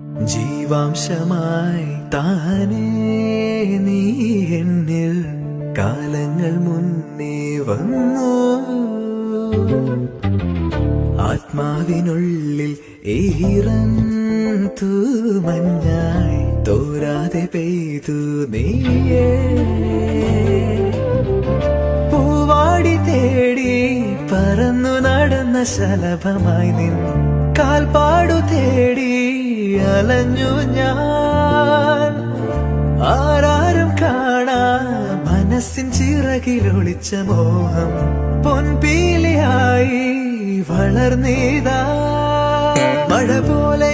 ജീവാംശമായി താനേ നീ എന്നിൽ കാലങ്ങൾ മുന്നേ വന്നു. ആത്മാവിനുള്ളിൽ ഈറൻ തൂമഞ്ഞായി തോരാതെ പെയ്തു നീയേ. പൂവാടി തേടി പറന്നു നടന്ന ശലഭമായി നിൻ കാൽപ്പാടു തേടി അലഞ്ഞു ഞാൻ. ആരാരും കാണാ മനസ്സിൻ ചിറകിലൊളിച്ച മോഹം പൊൻപീലിയായി വളർന്നീതാ. മഴ പോലെ